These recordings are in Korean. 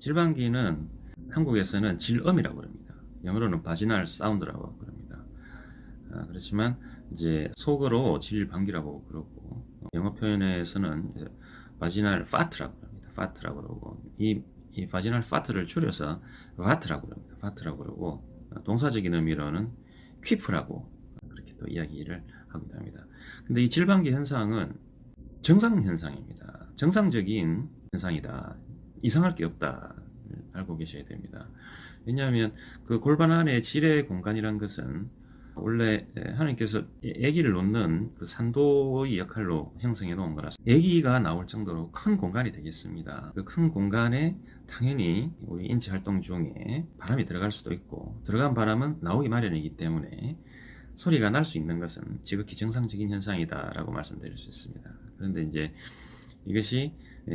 질방기는 한국에서는 질음이라고 합니다. 영어로는 바지날 사운드라고 그럽니다. 그렇지만 이제 속어로 질방기라고 그러고 영어 표현에서는 바지날 파트라고 합니다. 파트라고 그러고 이 바지날 파트를 줄여서 바트라고 그럽니다. 바트라고 그러고 동사적인 의미로는 퀴프라고 그렇게 또 이야기를 하기도 합니다. 근데 이 질방기 현상은 정상 현상입니다. 정상적인 현상이다. 이상할 게 없다. 알고 계셔야 됩니다. 왜냐하면 그 골반 안에 질의 공간이란 것은 원래 하나님께서 아기를 놓는 그 산도의 역할로 형성해 놓은 거라서 아기가 나올 정도로 큰 공간이 되겠습니다. 그 큰 공간에 당연히 우리 인체 활동 중에 바람이 들어갈 수도 있고 들어간 바람은 나오기 마련이기 때문에 소리가 날 수 있는 것은 지극히 정상적인 현상이다라고 말씀드릴 수 있습니다. 그런데 이제 이것이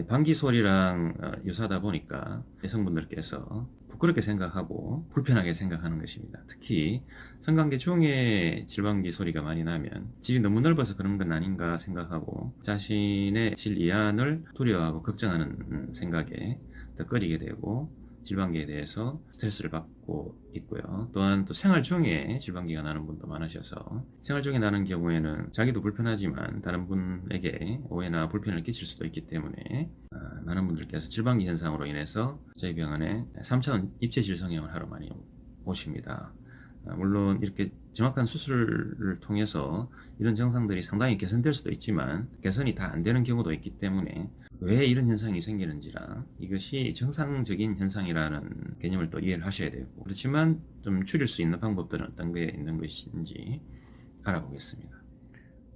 방귀 소리랑 유사하다 보니까 여성분들께서 부끄럽게 생각하고 불편하게 생각하는 것입니다. 특히 성관계 중에 질방귀 소리가 많이 나면 질이 너무 넓어서 그런 건 아닌가 생각하고 자신의 질 이완을 두려워하고 걱정하는 생각에 더 꺼리게 되고 질방기에 대해서 스트레스를 받고 있고요. 또한 또 생활 중에 질방기가 나는 분도 많으셔서 생활 중에 나는 경우에는 자기도 불편하지만 다른 분에게 오해나 불편을 끼칠 수도 있기 때문에 많은 분들께서 질방기 현상으로 인해서 저희 병원에 3차원 입체 질성형을 하러 많이 오십니다. 물론 이렇게 정확한 수술을 통해서 이런 증상들이 상당히 개선될 수도 있지만 개선이 다 안 되는 경우도 있기 때문에 왜 이런 현상이 생기는지랑 이것이 정상적인 현상이라는 개념을 또 이해를 하셔야 되고 그렇지만 좀 줄일 수 있는 방법들은 어떤 게 있는 것인지 알아보겠습니다.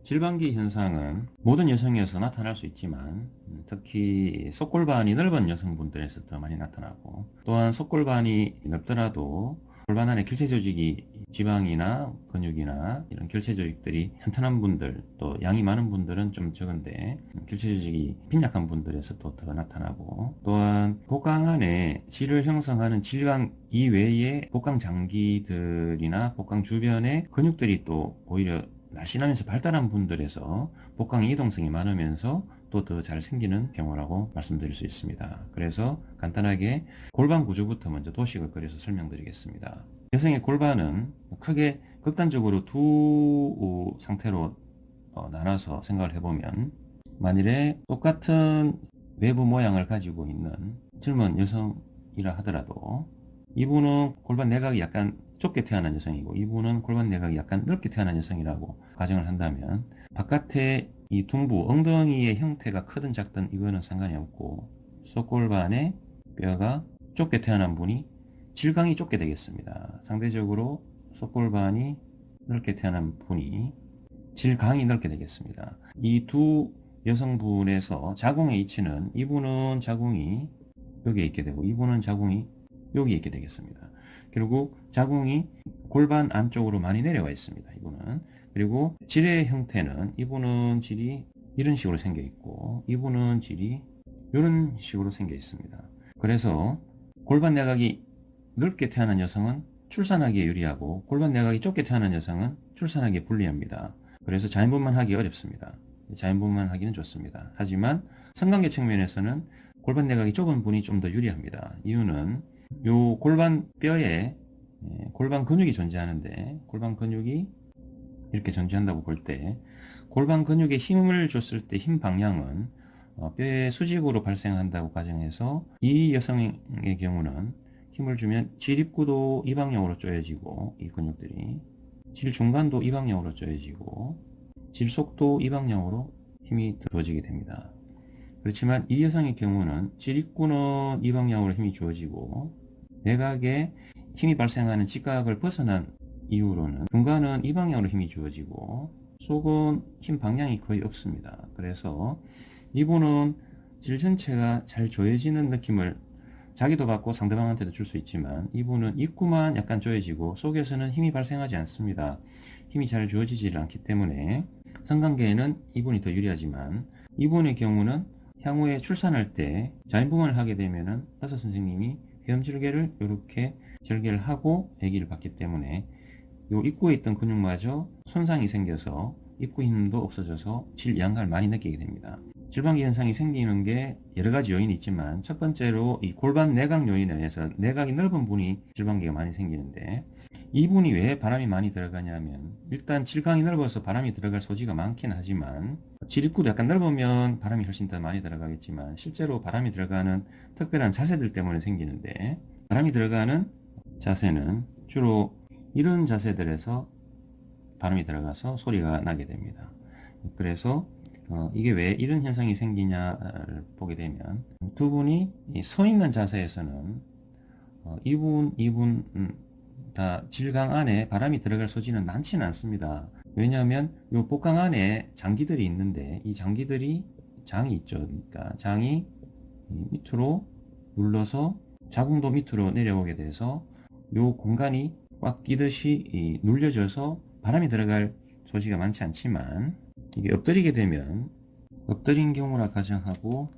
질방기 현상은 모든 여성에서 나타날 수 있지만 특히 속골반이 넓은 여성분들에서 더 많이 나타나고 또한 속골반이 넓더라도 골반 안에 결체 조직이 지방이나 근육이나 이런 결체 조직들이 튼튼한 분들 또 양이 많은 분들은 좀 적은데 결체 조직이 빈약한 분들에서 또 더 나타나고 또한 복강 안에 질을 형성하는 질강 이외의 복강 장기들이나 복강 주변의 근육들이 또 오히려 날씬하면서 발달한 분들에서 복강의 이동성이 많으면서 또 더 잘 생기는 경우라고 말씀드릴 수 있습니다. 그래서 간단하게 골반 구조부터 먼저 도식을 그려서 설명드리겠습니다. 여성의 골반은 크게 극단적으로 두 상태로 나눠서 생각을 해보면 만일에 똑같은 외부 모양을 가지고 있는 젊은 여성이라 하더라도 이분은 골반 내각이 약간 좁게 태어난 여성이고 이분은 골반 내각이 약간 넓게 태어난 여성이라고 가정을 한다면 바깥에 이 둔부, 엉덩이의 형태가 크든 작든 이거는 상관이 없고 속골반의 뼈가 좁게 태어난 분이 질강이 좁게 되겠습니다. 상대적으로 속골반이 넓게 태어난 분이 질강이 넓게 되겠습니다. 이 두 여성분에서 자궁의 위치는 이분은 자궁이 여기에 있게 되고 이분은 자궁이 여기에 있게 되겠습니다. 결국 자궁이 골반 안쪽으로 많이 내려와 있습니다. 이분은. 그리고 질의 형태는 이분은 질이 이런 식으로 생겨 있고 이분은 질이 이런 식으로 생겨 있습니다. 그래서 골반 내각이 넓게 태어난 여성은 출산하기에 유리하고 골반 내각이 좁게 태어난 여성은 출산하기에 불리합니다. 그래서 자연분만 하기 어렵습니다. 자연분만 하기는 좋습니다. 하지만 성관계 측면에서는 골반 내각이 좁은 분이 좀 더 유리합니다. 이유는 요 골반 뼈에 골반 근육이 존재하는데 골반 근육이 이렇게 존재한다고 볼 때 골반 근육에 힘을 줬을 때 힘 방향은 뼈의 수직으로 발생한다고 가정해서 이 여성의 경우는 힘을 주면 질 입구도 이 방향으로 조여지고 이 근육들이 질 중간도 이 방향으로 조여지고 질 속도 이 방향으로 힘이 주어지게 됩니다. 그렇지만 이 여성의 경우는 질 입구는 이 방향으로 힘이 주어지고 내각에 힘이 발생하는 직각을 벗어난 이후로는 중간은 이 방향으로 힘이 주어지고 속은 힘 방향이 거의 없습니다. 그래서 이분은 질 전체가 잘 조여지는 느낌을 자기도 받고 상대방한테도 줄 수 있지만 이분은 입구만 약간 조여지고 속에서는 힘이 발생하지 않습니다. 힘이 잘 주어지지 않기 때문에 성관계에는 이분이 더 유리하지만 이분의 경우는 향후에 출산할 때 자연분만을 하게 되면은 의사 선생님이 회음절개를 이렇게 절개를 하고 아기를 받기 때문에 요 입구에 있던 근육마저 손상이 생겨서 입구 힘도 없어져서 질 양감을 많이 느끼게 됩니다. 질방기 현상이 생기는 게 여러 가지 요인이 있지만 첫 번째로 이 골반 내각 요인에 의해서 내각이 넓은 분이 질방기가 많이 생기는데, 이 분이 왜 바람이 많이 들어가냐면 일단 질강이 넓어서 바람이 들어갈 소지가 많긴 하지만 질입구도 약간 넓으면 바람이 훨씬 더 많이 들어가겠지만 실제로 바람이 들어가는 특별한 자세들 때문에 생기는데, 바람이 들어가는 자세는 주로 이런 자세들에서 바람이 들어가서 소리가 나게 됩니다. 그래서 이게 왜 이런 현상이 생기냐를 보게 되면 두 분이 서 있는 자세에서는 이분 다 질강 안에 바람이 들어갈 소지는 많지는 않습니다. 왜냐하면 이 복강 안에 장기들이 있는데 이 장기들이 장이 있죠. 그러니까 장이 밑으로 눌러서 자궁도 밑으로 내려오게 돼서 이 공간이 꽉 끼듯이 눌려져서 바람이 들어갈 소지가 많지 않지만, 이게 엎드리게 되면 엎드린 경우라 가정하고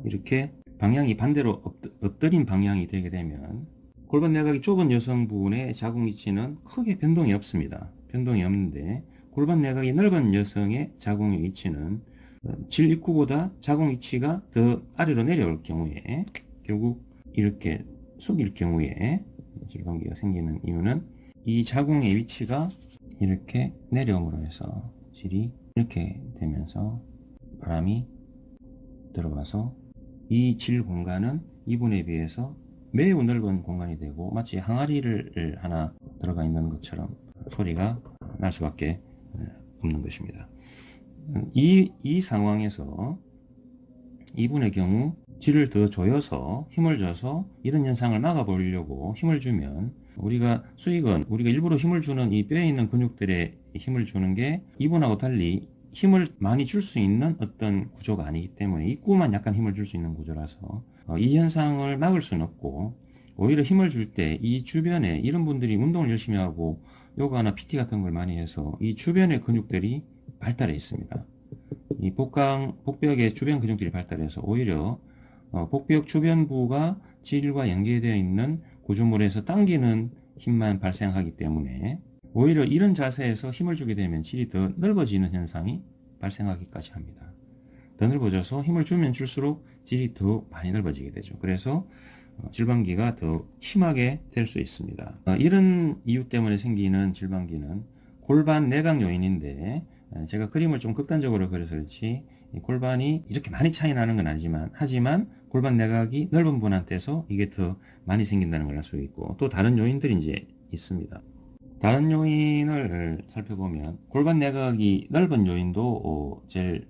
이렇게 방향이 반대로 엎드린 방향이 되게 되면 골반 내각이 좁은 여성분의 자궁 위치는 크게 변동이 없습니다. 변동이 없는데 골반 내각이 넓은 여성의 자궁의 위치는 질 입구보다 자궁 위치가 더 아래로 내려올 경우에, 결국 이렇게 숙일 경우에 질방기가 생기는 이유는 이 자궁의 위치가 이렇게 내려옴으로 해서 질이 이렇게 되면서 바람이 들어가서 이 질 공간은 이분에 비해서 매우 넓은 공간이 되고 마치 항아리를 하나 들어가 있는 것처럼 소리가 날 수밖에 없는 것입니다. 이 상황에서 이분의 경우 질을 더 조여서 힘을 줘서 이런 현상을 막아보려고 힘을 주면, 우리가 수익은 우리가 일부러 힘을 주는 이 뼈에 있는 근육들에 힘을 주는 게 이분하고 달리 힘을 많이 줄 수 있는 어떤 구조가 아니기 때문에 입구만 약간 힘을 줄 수 있는 구조라서 이 현상을 막을 수는 없고, 오히려 힘을 줄 때 이 주변에 이런 분들이 운동을 열심히 하고 요가나 PT 같은 걸 많이 해서 이 주변의 근육들이 발달해 있습니다. 이 복벽의 주변 근육들이 발달해서 오히려 복벽 주변부가 질과 연계되어 있는 구조물에서 당기는 힘만 발생하기 때문에 오히려 이런 자세에서 힘을 주게 되면 질이 더 넓어지는 현상이 발생하기까지 합니다. 더 넓어져서 힘을 주면 줄수록 질이 더 많이 넓어지게 되죠. 그래서 질방기가 더 심하게 될 수 있습니다. 이런 이유 때문에 생기는 질방기는 골반 내각 요인인데, 제가 그림을 좀 극단적으로 그려서 그렇지 골반이 이렇게 많이 차이 나는 건 아니지만, 하지만 골반 내각이 넓은 분한테서 이게 더 많이 생긴다는 걸 알 수 있고, 또 다른 요인들이 이제 있습니다. 다른 요인을 살펴보면 골반 내각이 넓은 요인도 제일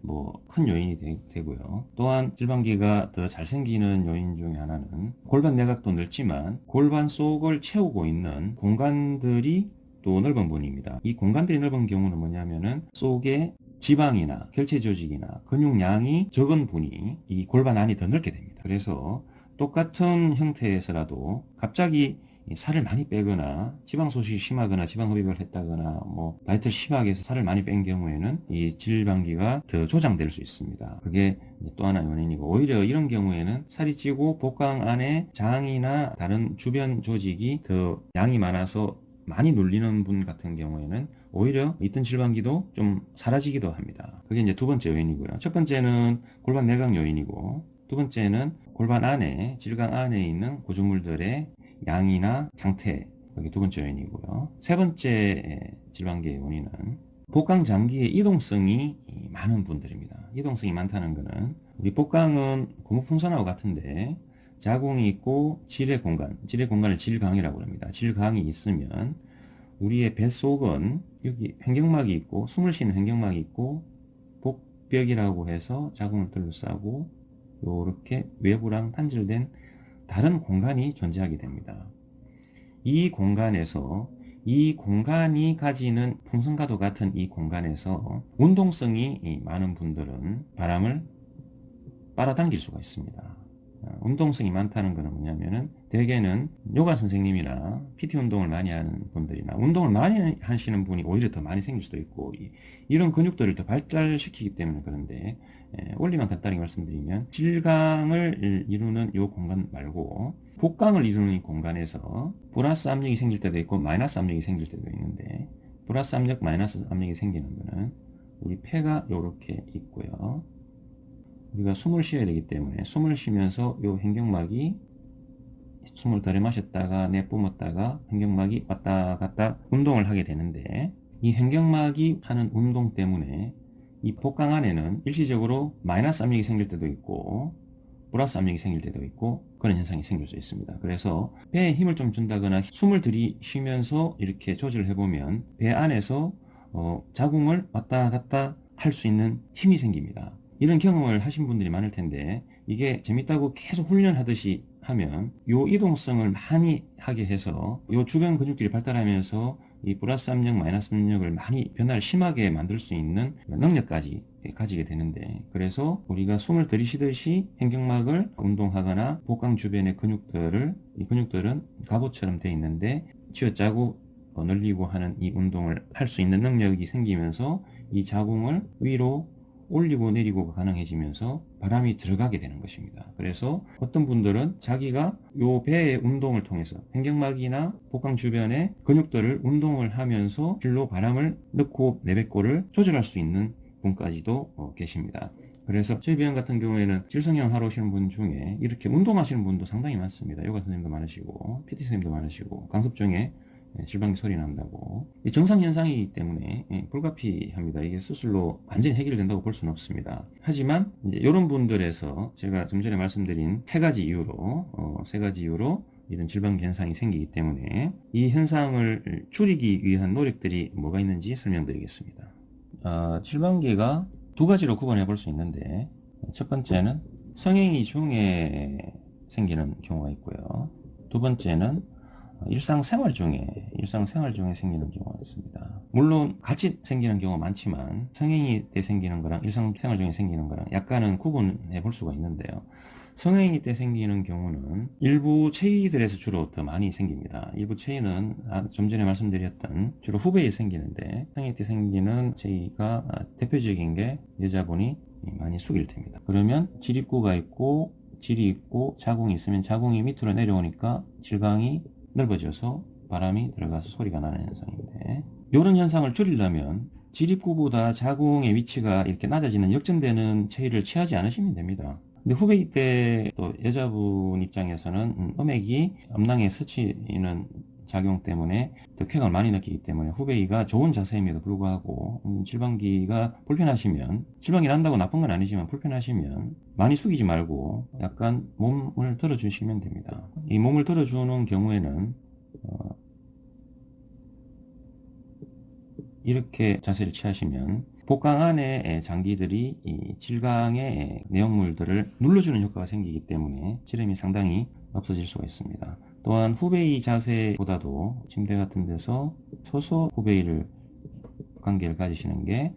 큰 요인이 되고요. 또한 질방기가 더 잘 생기는 요인 중에 하나는 골반 내각도 넓지만 골반 속을 채우고 있는 공간들이 또 넓은 분입니다. 이 공간들이 넓은 경우는 뭐냐면은 속에 지방이나 결체 조직이나 근육량이 적은 분이 이 골반 안이 더 넓게 됩니다. 그래서 똑같은 형태에서라도 갑자기 살을 많이 빼거나 지방 소식이 심하거나 지방 흡입을 했다거나 다이어트를 심하게 해서 살을 많이 뺀 경우에는 이 질방기가 더 조장될 수 있습니다. 그게 또 하나 원인이고, 오히려 이런 경우에는 살이 찌고 복강 안에 장이나 다른 주변 조직이 더 양이 많아서 많이 눌리는 분 같은 경우에는 오히려 있던 질방기도 좀 사라지기도 합니다. 그게 이제 두 번째 요인이고요. 첫 번째는 골반 내각 요인이고, 두 번째는 골반 안에 질강 안에 있는 구조물들의 양이나 상태, 여기 두 번째 요인이고요. 세 번째 질방기의 원인은 복강 장기의 이동성이 많은 분들입니다. 이동성이 많다는 것은 우리 복강은 고무풍선하고 같은데 자궁이 있고 질의 공간을 질강이라고 합니다. 질강이 있으면 우리의 뱃속은 여기 횡격막이 있고 숨을 쉬는 횡격막이 있고 복벽이라고 해서 자궁을 둘러싸고 이렇게 외부랑 단절된 다른 공간이 존재하게 됩니다. 이 공간에서 이 공간이 가지는 풍선과도 같은 이 공간에서 운동성이 많은 분들은 바람을 빨아당길 수가 있습니다. 운동성이 많다는 것은 뭐냐면은 대개는 요가 선생님이나 PT 운동을 많이 하는 분들이나 운동을 많이 하시는 분이 오히려 더 많이 생길 수도 있고, 이런 근육들을 더 발달시키기 때문에 그런데, 원리만 간단히 말씀드리면 질강을 이루는 요 공간 말고 복강을 이루는 이 공간에서 플러스 압력이 생길 때도 있고 마이너스 압력이 생길 때도 있는데, 플러스 압력, 마이너스 압력이 생기는 거는 우리 폐가 요렇게 있고요. 우리가 숨을 쉬어야 되기 때문에 숨을 쉬면서 요 횡격막이 숨을 들여 마셨다가 내뿜었다가 횡격막이 왔다 갔다 운동을 하게 되는데, 이 횡격막이 하는 운동 때문에 이 복강 안에는 일시적으로 마이너스 압력이 생길 때도 있고 플러스 압력이 생길 때도 있고 그런 현상이 생길 수 있습니다. 그래서 배에 힘을 좀 준다거나 숨을 들이쉬면서 이렇게 조절을 해보면 배 안에서 자궁을 왔다 갔다 할 수 있는 힘이 생깁니다. 이런 경험을 하신 분들이 많을 텐데, 이게 재밌다고 계속 훈련하듯이 하면 요 이동성을 많이 하게 해서 요 주변 근육들이 발달하면서 이 플러스 압력, 마이너스 압력을 많이 변화를 심하게 만들 수 있는 능력까지 가지게 되는데, 그래서 우리가 숨을 들이쉬듯이 횡격막을 운동하거나 복강 주변의 근육들을, 이 근육들은 갑옷처럼 되어 있는데 쥐어짜고 늘리고 하는 이 운동을 할 수 있는 능력이 생기면서 이 자궁을 위로 올리고 내리고가 가능해지면서 바람이 들어가게 되는 것입니다. 그래서 어떤 분들은 자기가 요 배의 운동을 통해서 횡격막이나 복강 주변의 근육들을 운동을 하면서 실로 바람을 넣고 내뱉고를 조절할 수 있는 분까지도 계십니다. 그래서 저희 병원 같은 경우에는 질성형 하러 오시는 분 중에 이렇게 운동하시는 분도 상당히 많습니다. 요가 선생님도 많으시고 PT 선생님도 많으시고 강습 중에 질방기 소리 난다고. 정상현상이기 때문에 불가피합니다. 이게 수술로 완전히 해결된다고 볼 수는 없습니다. 하지만 이제 이런 분들에서 제가 좀 전에 말씀드린 세 가지 이유로 이런 질방기 현상이 생기기 때문에 이 현상을 줄이기 위한 노력들이 뭐가 있는지 설명드리겠습니다. 질방기가 두 가지로 구분해 볼 수 있는데, 첫 번째는 성행위 중에 생기는 경우가 있고요. 두 번째는 일상생활 중에 생기는 경우가 있습니다. 물론 같이 생기는 경우가 많지만 성행위 때 생기는 거랑 일상생활 중에 생기는 거랑 약간은 구분해 볼 수가 있는데요. 성행위 때 생기는 경우는 일부 체위들에서 주로 더 많이 생깁니다. 일부 체위는 좀 전에 말씀드렸던 주로 후배에 생기는데, 성행위 때 생기는 체위가 대표적인 게 여자분이 많이 숙일 때입니다. 그러면 질입구가 있고 질이 있고 자궁이 있으면 자궁이 밑으로 내려오니까 질강이 넓어져서 바람이 들어가서 소리가 나는 현상인데, 이런 현상을 줄이려면 질입구보다 자궁의 위치가 이렇게 낮아지는 역전되는 체위를 취하지 않으시면 됩니다. 근데 후배기 때 또 여자분 입장에서는 음액이 âm낭에 스치는 작용 때문에 더 쾌감을 많이 느끼기 때문에 후배기가 좋은 자세임에도 불구하고 질방기가 불편하시면, 질방기 난다고 나쁜 건 아니지만 불편하시면 많이 숙이지 말고 약간 몸을 들어주시면 됩니다. 이 몸을 들어주는 경우에는 이렇게 자세를 취하시면 복강 안에 장기들이 이 질강의 내용물들을 눌러주는 효과가 생기기 때문에 지름이 상당히 없어질 수가 있습니다. 또한 후베이 자세보다도 침대 같은 데서 서서 후베이를 관계를 가지시는 게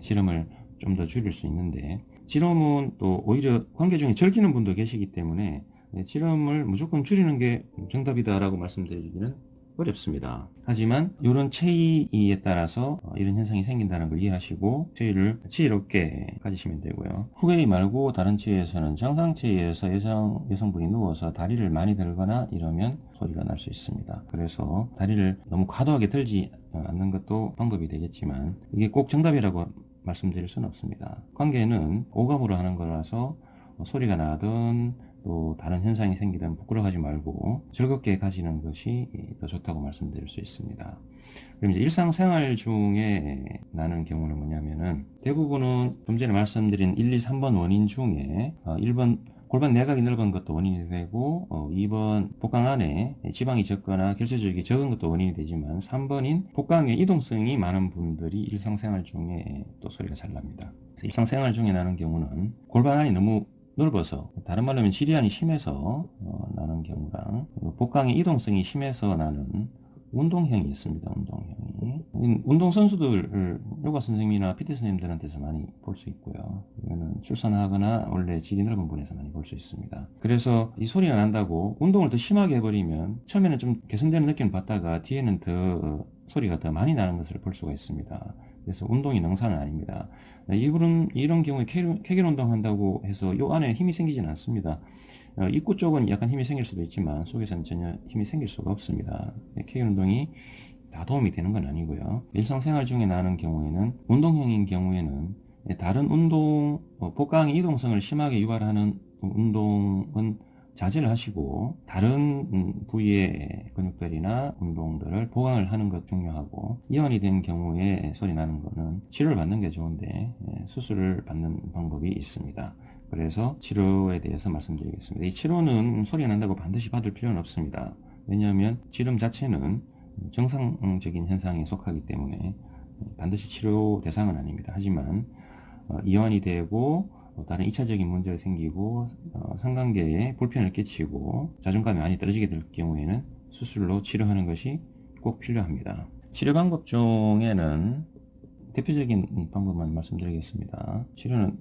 지름을 좀 더 줄일 수 있는데, 지름은 또 오히려 관계 중에 절기는 분도 계시기 때문에 지름을 무조건 줄이는 게 정답이다라고 말씀드리기는 어렵습니다. 하지만 이런 체위에 따라서 이런 현상이 생긴다는 걸 이해하시고 체위를 지혜롭게 가지시면 되고요. 후웨이 말고 다른 체위에서는 정상 체위에서 여성분이 누워서 다리를 많이 들거나 이러면 소리가 날 수 있습니다. 그래서 다리를 너무 과도하게 들지 않는 것도 방법이 되겠지만 이게 꼭 정답이라고 말씀드릴 수는 없습니다. 관계는 오감으로 하는 거라서 소리가 나든 또 다른 현상이 생기든 부끄러워하지 말고 즐겁게 가지는 것이 더 좋다고 말씀드릴 수 있습니다. 그럼 이제 일상생활 중에 나는 경우는 뭐냐면은, 대부분은 좀 전에 말씀드린 1, 2, 3번 원인 중에 1번 골반 내각이 넓은 것도 원인이 되고 2번 복강 안에 지방이 적거나 결쇄적이 적은 것도 원인이 되지만 3번인 복강의 이동성이 많은 분들이 일상생활 중에 또 소리가 잘 납니다. 그래서 일상생활 중에 나는 경우는 골반 안이 너무 넓어서, 다른 말로 하면 질이안이 심해서 나는 경우랑 복강의 이동성이 심해서 나는 운동형이 있습니다. 운동선수들, 요가 선생님이나 PT 선생님들한테서 많이 볼 수 있고요. 이거는 출산하거나 원래 질이 넓은 분에서 많이 볼 수 있습니다. 그래서 이 소리가 난다고 운동을 더 심하게 해버리면 처음에는 좀 개선되는 느낌을 받다가 뒤에는 더 소리가 더 많이 나는 것을 볼 수가 있습니다. 그래서 운동이 능사는 아닙니다. 이런 경우에 케겔 운동 한다고 해서 요 안에 힘이 생기지는 않습니다. 입구 쪽은 약간 힘이 생길 수도 있지만 속에서는 전혀 힘이 생길 수가 없습니다. 케겔 운동이 다 도움이 되는 건 아니고요. 일상생활 중에 나는 경우에는, 운동형인 경우에는 다른 운동, 복강의 이동성을 심하게 유발하는 운동은 자제를 하시고 다른 부위의 근육들이나 운동들을 보강을 하는 것 중요하고, 이완이 된 경우에 소리 나는 거는 치료를 받는 게 좋은데 수술을 받는 방법이 있습니다. 그래서 치료에 대해서 말씀드리겠습니다. 이 치료는 소리 난다고 반드시 받을 필요는 없습니다. 왜냐하면 지름 자체는 정상적인 현상에 속하기 때문에 반드시 치료 대상은 아닙니다. 하지만 이완이 되고 다른 2차적인 문제가 생기고 성관계에 불편을 끼치고 자존감이 많이 떨어지게 될 경우에는 수술로 치료하는 것이 꼭 필요합니다. 치료 방법 중에는 대표적인 방법만 말씀드리겠습니다. 치료는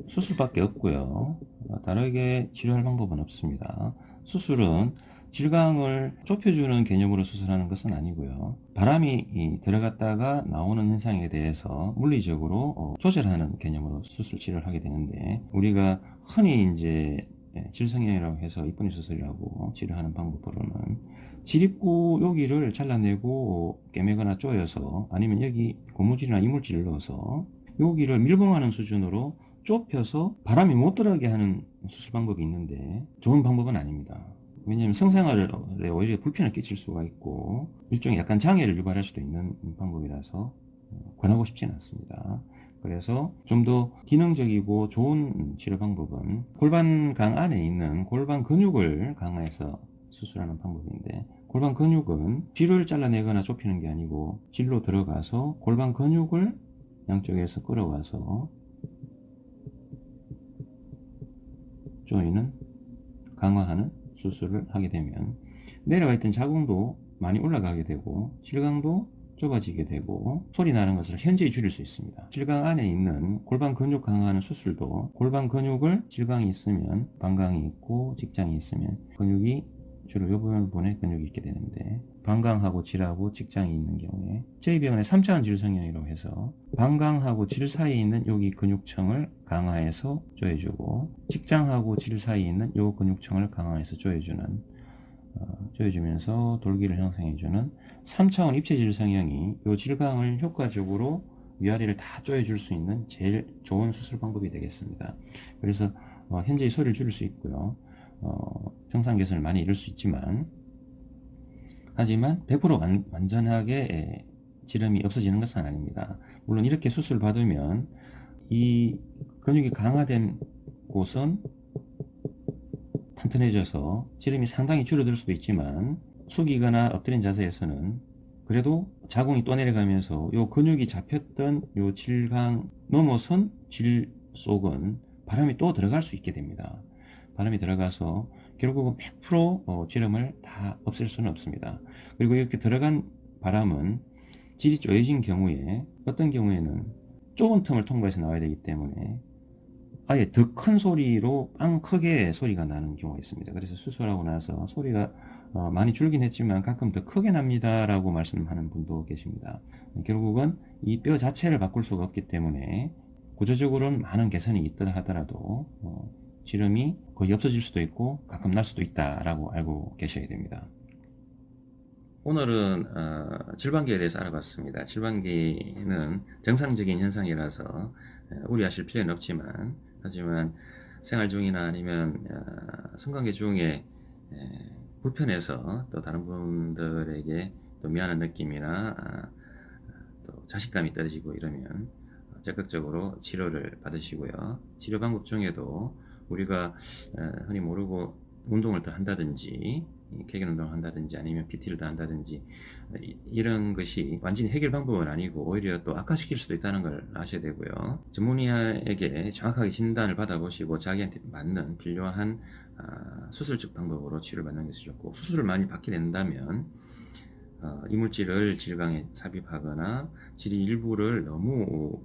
수술밖에 없고요. 다르게 치료할 방법은 없습니다. 수술은 질강을 좁혀주는 개념으로 수술하는 것은 아니고요. 바람이 들어갔다가 나오는 현상에 대해서 물리적으로 조절하는 개념으로 수술 치료를 하게 되는데, 우리가 흔히 이제 질성형이라고 해서 이쁜이 수술이라고 치료하는 방법으로는 질입구 여기를 잘라내고 깨매거나 쪼여서, 아니면 여기 고무줄이나 이물질을 넣어서 여기를 밀봉하는 수준으로 좁혀서 바람이 못 들어가게 하는 수술 방법이 있는데, 좋은 방법은 아닙니다. 왜냐하면 성생활에 오히려 불편을 끼칠 수가 있고 일종의 약간 장애를 유발할 수도 있는 방법이라서 권하고 싶지는 않습니다. 그래서 좀 더 기능적이고 좋은 치료 방법은 골반강 안에 있는 골반 근육을 강화해서 수술하는 방법인데, 골반 근육은 질을 잘라내거나 좁히는 게 아니고 질로 들어가서 골반 근육을 양쪽에서 끌어와서 조이는, 강화하는 수술을 하게 되면 내려가 있던 자궁도 많이 올라가게 되고 질강도 좁아지게 되고 소리 나는 것을 현저히 줄일 수 있습니다. 질강 안에 있는 골반 근육 강화하는 수술도 골반 근육을, 질강이 있으면 방광이 있고 직장이 있으면 근육이 주로 이 부분에 근육이 있게 되는데, 방광하고 질하고 직장이 있는 경우에 저희 병원에 3차원 질성형이라고 해서 방광하고 질 사이에 있는 여기 근육층을 강화해서 조여주고, 직장하고 질 사이에 있는 요 근육층을 강화해서 조여주면서 돌기를 형성해주는 3차원 입체 질성형이 요 질강을 효과적으로 위아래를 다 조여줄 수 있는 제일 좋은 수술 방법이 되겠습니다. 그래서 현재의 소리를 줄일 수 있고요. 정상 개선을 많이 이룰 수 있지만, 하지만 100% 완전하게 지름이 없어지는 것은 아닙니다. 물론 이렇게 수술 받으면 이 근육이 강화된 곳은 튼튼해져서 지름이 상당히 줄어들 수도 있지만, 숙이거나 엎드린 자세에서는 그래도 자궁이 또 내려가면서 요 근육이 잡혔던 요 질강 넘어선 질 속은 바람이 또 들어갈 수 있게 됩니다. 바람이 들어가서 결국은 100% 지름을 다 없앨 수는 없습니다. 그리고 이렇게 들어간 바람은 질이 쪼여진 경우에 어떤 경우에는 좁은 틈을 통과해서 나와야 되기 때문에 아예 더 큰 소리로 빵 크게 소리가 나는 경우가 있습니다. 그래서 수술하고 나서 소리가 많이 줄긴 했지만 가끔 더 크게 납니다 라고 말씀하는 분도 계십니다. 결국은 이 뼈 자체를 바꿀 수가 없기 때문에 구조적으로는 많은 개선이 있더라 하더라도 지름이 거의 없어질 수도 있고 가끔 날 수도 있다라고 알고 계셔야 됩니다. 오늘은 질방기에 대해서 알아봤습니다. 질방기는 정상적인 현상이라서 우려하실 필요는 없지만, 하지만 생활 중이나 아니면 성관계 중에 불편해서 또 다른 분들에게 또 미안한 느낌이나 또 자신감이 떨어지고 이러면 적극적으로 치료를 받으시고요. 치료 방법 중에도 우리가 흔히 모르고 운동을 더 한다든지 개근 운동을 한다든지 아니면 PT를 더 한다든지 이런 것이 완전히 해결 방법은 아니고 오히려 또 악화시킬 수도 있다는 걸 아셔야 되고요. 전문의에게 정확하게 진단을 받아보시고 자기한테 맞는 필요한 수술적 방법으로 치료를 받는 것이 좋고, 수술을 많이 받게 된다면 이물질을 질강에 삽입하거나 질의 일부를 너무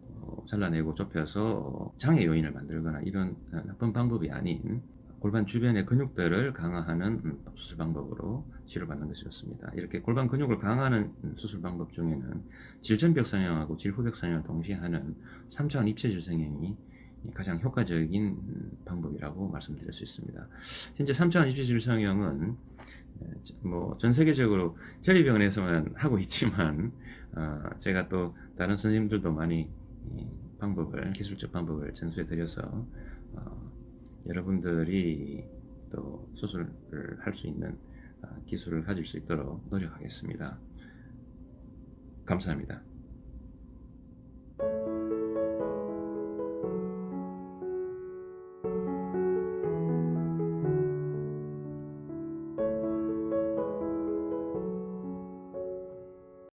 잘라내고 좁혀서 장애 요인을 만들거나 이런 나쁜 방법이 아닌 골반 주변의 근육들을 강화하는 수술 방법으로 치료받는 것이 좋습니다. 이렇게 골반 근육을 강화하는 수술 방법 중에는 질전벽 성형하고 질후벽 성형을 동시에 하는 3차원 입체 질성형이 가장 효과적인 방법이라고 말씀드릴 수 있습니다. 현재 3차원 입체 질성형은 뭐 전 세계적으로 저희 병원에서만 하고 있지만 제가 또 다른 선생님들도 많이 방법을, 기술적 방법을 전수해 드려서 여러분들이 또 수술을 할 수 있는 기술을 가질 수 있도록 노력하겠습니다. 감사합니다.